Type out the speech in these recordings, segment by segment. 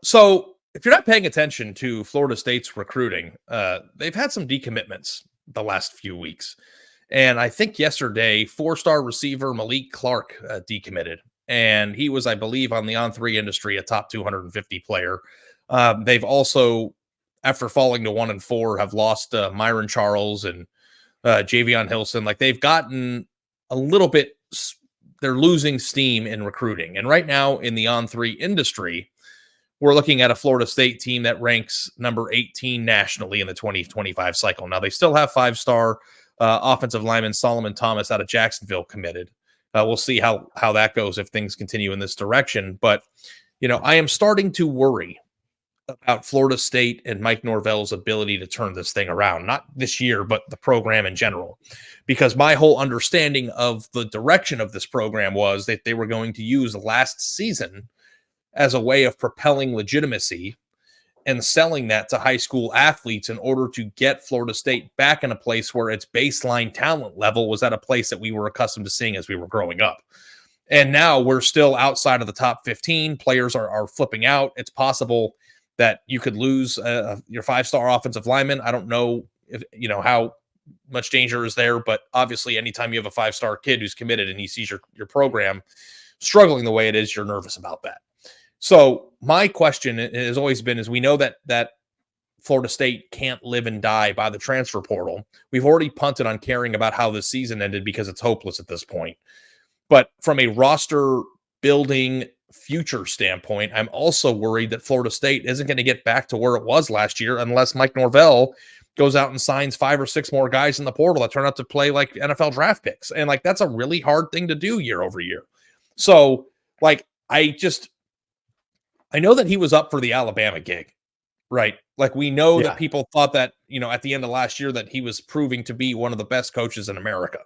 So if you're not paying attention to Florida State's recruiting, they've had some decommitments the last few weeks. And I think yesterday, 4-star receiver Malik Clark decommitted. And he was, I believe, on the On3 industry, a top 250 player. They've also, after falling to 1-4, have lost Myron Charles and Javion Hilson. Like, they've gotten a little bit, they're losing steam in recruiting. And right now in the On3 industry, we're looking at a Florida State team that ranks number 18 nationally in the 2025 cycle. Now, they still have 5-star offensive lineman Solomon Thomas out of Jacksonville committed. We'll see how that goes if things continue in this direction. But, I am starting to worry about Florida State and Mike Norvell's ability to turn this thing around, not this year, but the program in general, because my whole understanding of the direction of this program was that they were going to use last season as a way of propelling legitimacy and selling that to high school athletes in order to get Florida State back in a place where its baseline talent level was at a place that we were accustomed to seeing as we were growing up. And now we're still outside of the top 15. Players are flipping out. It's possible that you could lose your 5-star offensive lineman. I don't know if how much danger is there, but obviously anytime you have a 5-star kid who's committed and he sees your program struggling the way it is, you're nervous about that. So my question has always been, is we know that Florida State can't live and die by the transfer portal. We've already punted on caring about how the season ended because it's hopeless at this point. But from a roster building future standpoint, I'm also worried that Florida State isn't going to get back to where it was last year unless Mike Norvell goes out and signs 5 or 6 more guys in the portal that turn out to play like NFL draft picks. And that's a really hard thing to do year over year. So I know that he was up for the Alabama gig, right? Like, we know that people thought that, at the end of last year that he was proving to be one of the best coaches in America.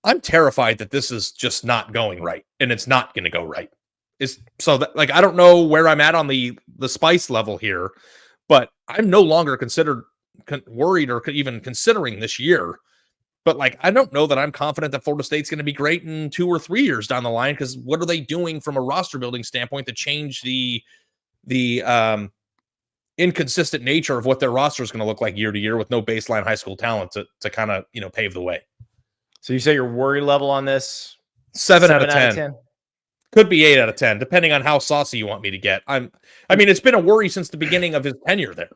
I'm terrified that this is just not going right, and it's not going to go right. I don't know where I'm at on the spice level here, but I'm no longer worried or even considering this year. But I don't know that I'm confident that Florida State's going to be great in 2 or 3 years down the line, because what are they doing from a roster building standpoint to change the inconsistent nature of what their roster is going to look like year to year with no baseline high school talent to kind of pave the way. So you say your worry level on this? 7 out of 10. Could be 8 out of 10, depending on how saucy you want me to get. It's been a worry since the beginning of his tenure there,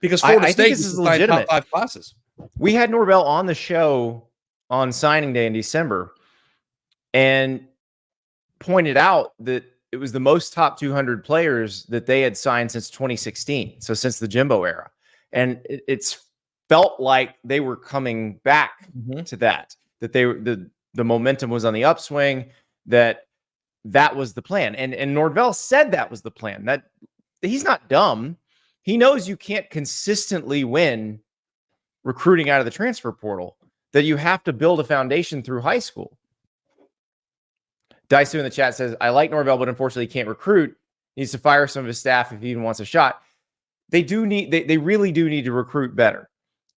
because Florida State is legitimate. Top 5 classes. We had Norvell on the show on signing day in December and pointed out that it was the most top 200 players that they had signed since 2016. So since the Jimbo era. And it's felt like they were coming back to that the momentum was on the upswing, that was the plan. And Norvell said that was the plan, that he's not dumb. He knows you can't consistently win recruiting out of the transfer portal, that you have to build a foundation through high school. Daisu in the chat says, I like Norvell, but unfortunately he can't recruit. He needs to fire some of his staff if he even wants a shot. They really do need to recruit better.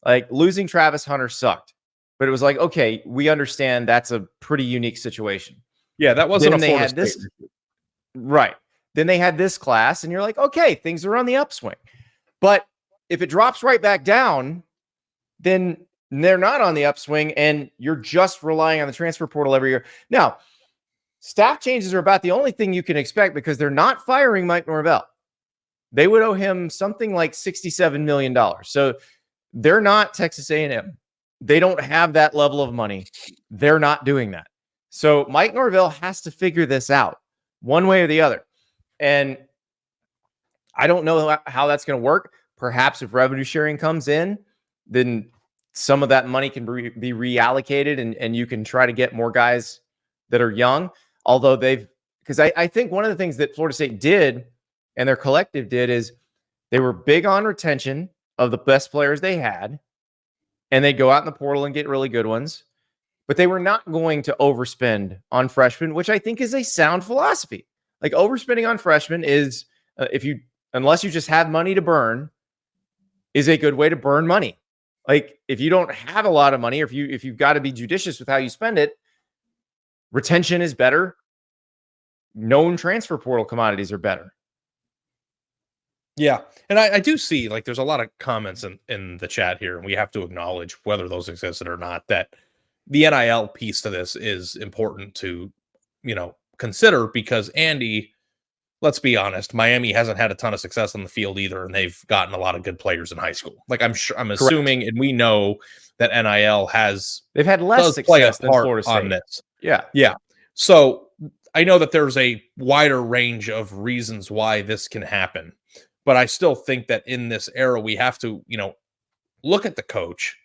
Like, losing Travis Hunter sucked, but it was like, okay, we understand that's a pretty unique situation. Yeah, that wasn't a Florida State this. Right. Then they had this class, and you're like, okay, things are on the upswing. But if it drops right back down, then they're not on the upswing, and you're just relying on the transfer portal every year. Now, staff changes are about the only thing you can expect, because they're not firing Mike Norvell. They would owe him something like $67 million. So they're not Texas A&M. They don't have that level of money. They're not doing that. So Mike Norvell has to figure this out one way or the other. And I don't know how that's going to work. Perhaps if revenue sharing comes in, then some of that money can be reallocated, and you can try to get more guys that are young. Although because I think one of the things that Florida State did and their collective did is they were big on retention of the best players they had, and they'd go out in the portal and get really good ones, but they were not going to overspend on freshmen, which I think is a sound philosophy. Like, overspending on freshmen is, unless you just have money to burn, is a good way to burn money. Like, if you don't have a lot of money, or if you've got to be judicious with how you spend it, retention is better. Known transfer portal commodities are better. Yeah. And I do see like there's a lot of comments in the chat here, and we have to acknowledge whether those existed or not, that the NIL piece to this is important to, consider because Andy, let's be honest, Miami hasn't had a ton of success on the field either, and they've gotten a lot of good players in high school. Like I'm Correct. assuming, and we know that NIL they've had less does play a success than part Florida State on this. Yeah. Yeah. So I know that there's a wider range of reasons why this can happen, but I still think that in this era, we have to, look at the coach.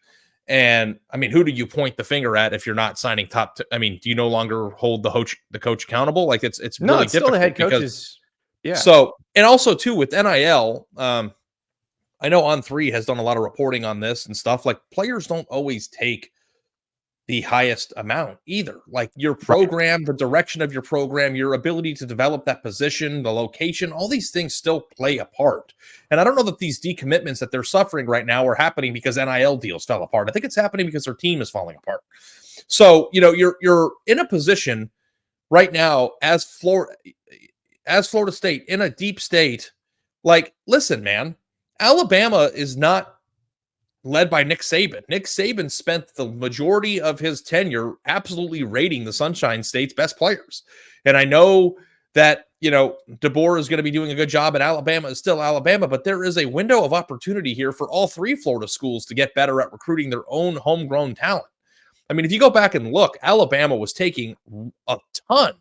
And I mean, who do you point the finger at if you're not signing top? I mean, do you no longer hold the coach accountable? Like it's no, really it's still the head difficult coaches. Yeah. So, and also too with NIL, I know On3 has done a lot of reporting on this and stuff. Like players don't always take the highest amount either. Like your program, the direction of your program, your ability to develop that position, the location, all these things still play a part. And I don't know that these decommitments that they're suffering right now are happening because NIL deals fell apart. I think it's happening because their team is falling apart. So, you're in a position right now as Florida State in a deep state. Like, listen, man, Alabama is not led by Nick Saban. Nick Saban spent the majority of his tenure absolutely rating the Sunshine State's best players. And I know that, DeBoer is going to be doing a good job, and Alabama is still Alabama, but there is a window of opportunity here for all three Florida schools to get better at recruiting their own homegrown talent. I mean, if you go back and look, Alabama was taking a ton.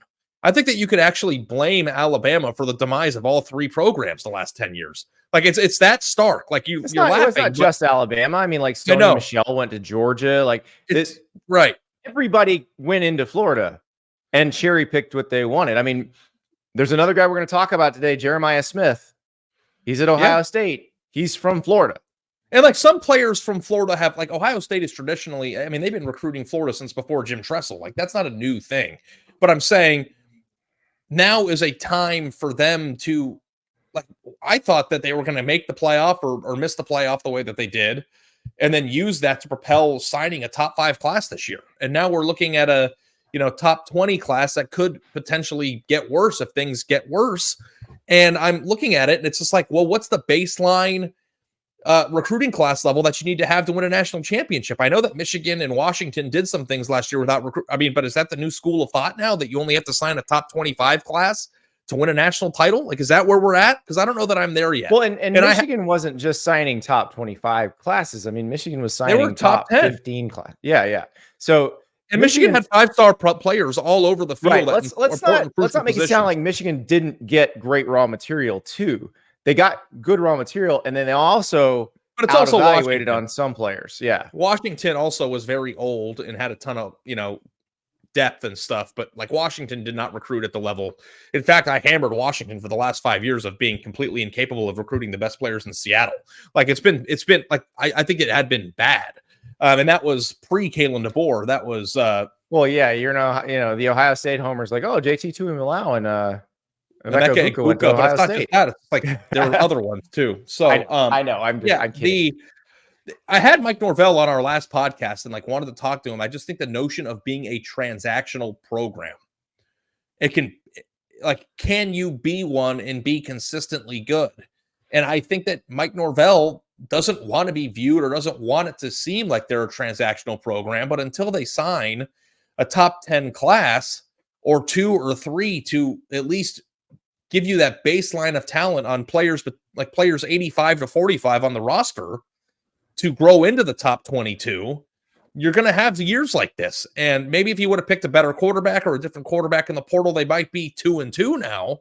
I think that you could actually blame Alabama for the demise of all three programs the last 10 years. Like it's that stark. Like you're laughing. It's not just Alabama. I mean, like Stoney Michelle went to Georgia. Like it's right. Everybody went into Florida and cherry picked what they wanted. I mean, there's another guy we're going to talk about today, Jeremiah Smith. He's at Ohio State. He's from Florida. And like some players from Florida have, like Ohio State is traditionally, I mean, they've been recruiting Florida since before Jim Tressel. Like that's not a new thing. But I'm saying now is a time for them to, like, I thought that they were going to make the playoff or miss the playoff the way that they did, and then use that to propel signing a top 5 class this year. And now we're looking at a, top 20 class that could potentially get worse if things get worse. And I'm looking at it and it's just like, well, what's the baseline recruiting class level that you need to have to win a national championship? I know that Michigan and Washington did some things last year without but is that the new school of thought now, that you only have to sign a top 25 class to win a national title? Like, is that where we're at? Because I don't know that I'm there yet. Well, and Michigan wasn't just signing top 25 classes. I mean, Michigan was signing top 15 class. Yeah. So, and Michigan had 5-star players all over the field. Right. Let's not make it sound like Michigan didn't get great raw material too. They got good raw material, and then they also evaluated on some players. Yeah. Washington also was very old and had a ton of, depth and stuff, but like Washington did not recruit at the level. In fact, I hammered Washington for the last 5 years of being completely incapable of recruiting the best players in Seattle. Like it's been like, I think it had been bad. And that was pre Kalen DeBoer. That was, well, yeah, the Ohio State homers like, oh, JT Tuimoloau and Emeka Egbuka, but it's not just that. It's like there were other ones too. So I know. I'm kidding. I had Mike Norvell on our last podcast and like wanted to talk to him. I just think the notion of being a transactional program, can you be one and be consistently good? And I think that Mike Norvell doesn't want to be viewed or doesn't want it to seem like they're a transactional program, but until they sign a top 10 class or 2 or 3 to at least give you that baseline of talent on players, but like players 85 to 45 on the roster to grow into the top 22, you're going to have years like this. And maybe if you would have picked a better quarterback or a different quarterback in the portal, they might be 2-2 now.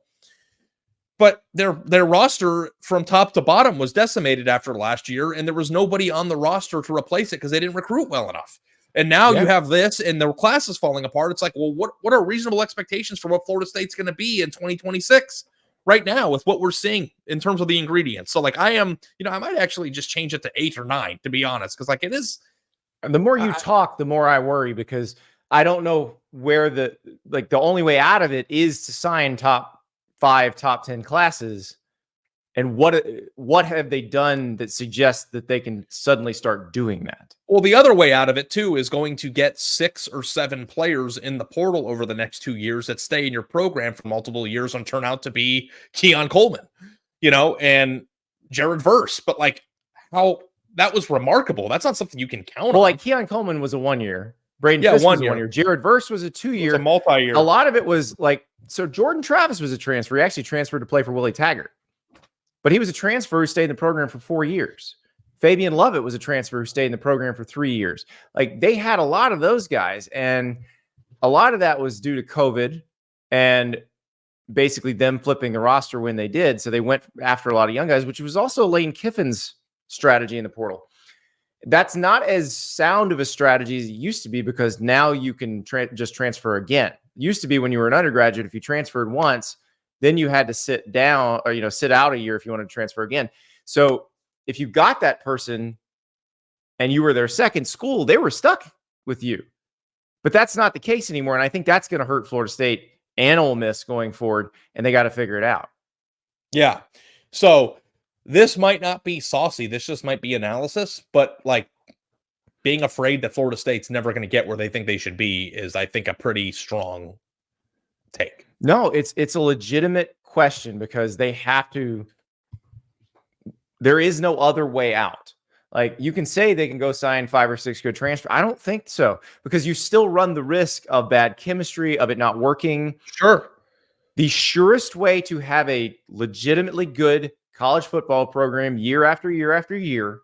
But their roster from top to bottom was decimated after last year, and there was nobody on the roster to replace it because they didn't recruit well enough. And now you have this, and the class is falling apart. It's like, well, what are reasonable expectations for what Florida State's going to be in 2026 right now with what we're seeing in terms of the ingredients? So, like, I might actually just change it to 8 or 9, to be honest, because, like, it is. And the more you talk, the more I worry, because I don't know where the only way out of it is to sign top 5, top 10 classes. And what have they done that suggests that they can suddenly start doing that? Well, the other way out of it, too, is going to get 6 or 7 players in the portal over the next 2 years that stay in your program for multiple years and turn out to be Keon Coleman, and Jared Verse, but like how that was remarkable. That's not something you can count on. Well, like Keon Coleman was a 1 year. Braden Fisk was a 1 year. Jared Verse was a 2-year. A multi-year. A lot of it was like, so Jordan Travis was a transfer. He actually transferred to play for Willie Taggart. But he was a transfer who stayed in the program for 4 years. Fabian Lovett was a transfer who stayed in the program for 3 years. Like they had a lot of those guys. And a lot of that was due to COVID and basically them flipping the roster when they did. So they went after a lot of young guys, which was also Lane Kiffin's strategy in the portal. That's not as sound of a strategy as it used to be because now you can just transfer again. It used to be when you were an undergraduate, if you transferred once, then you had to sit down or, sit out a year if you wanted to transfer again. So if you got that person and you were their second school, they were stuck with you. But that's not the case anymore. And I think that's going to hurt Florida State and Ole Miss going forward. And they got to figure it out. Yeah. So this might not be saucy. This just might be analysis. But like being afraid that Florida State's never going to get where they think they should be is, I think, a pretty strong take. No, it's a legitimate question because they have to. There is no other way out. Like you can say they can go sign 5 or 6 good transfer. I don't think so because you still run the risk of bad chemistry, of it not working. Sure. The surest way to have a legitimately good college football program year after year after year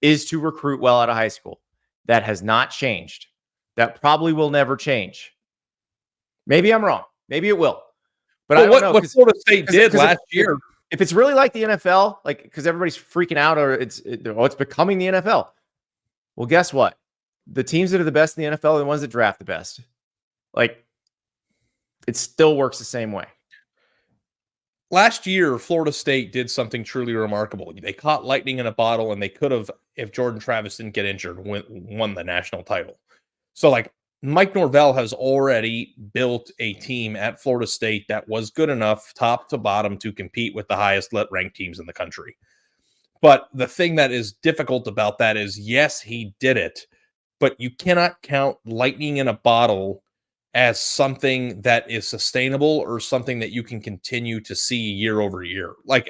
is to recruit well out of high school. That has not changed. That probably will never change. Maybe I'm wrong. Maybe it will. But I don't know. What Florida State did last year. If it's really like the NFL, like because everybody's freaking out or it's becoming the NFL. Well, guess what? The teams that are the best in the NFL are the ones that draft the best. Like it still works the same way. Last year, Florida State did something truly remarkable. They caught lightning in a bottle, and they could have, if Jordan Travis didn't get injured, won the national title. So, like, Mike Norvell has already built a team at Florida State that was good enough, top to bottom, to compete with the highest ranked teams in the country. But the thing that is difficult about that is, yes, he did it, but you cannot count lightning in a bottle as something that is sustainable or something that you can continue to see year over year. Like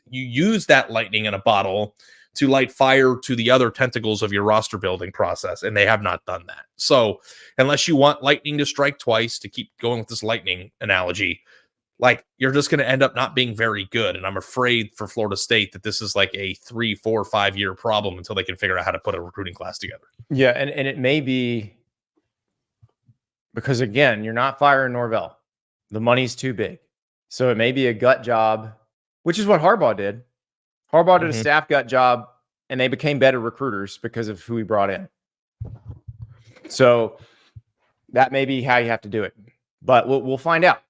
you use that lightning in a bottle to light fire to the other tentacles of your roster building process, and they have not done that. So unless you want lightning to strike twice, to keep going with this lightning analogy, like you're just going to end up not being very good. And I'm afraid for Florida State that this is like a 3, 4, 5 year problem until they can figure out how to put a recruiting class together. Yeah. And it may be because, again, you're not firing Norvell. The money's too big. So it may be a gut job, which is what Harbaugh did. Harbaugh did a staff gut job, and they became better recruiters because of who he brought in. So that may be how you have to do it. But we'll find out.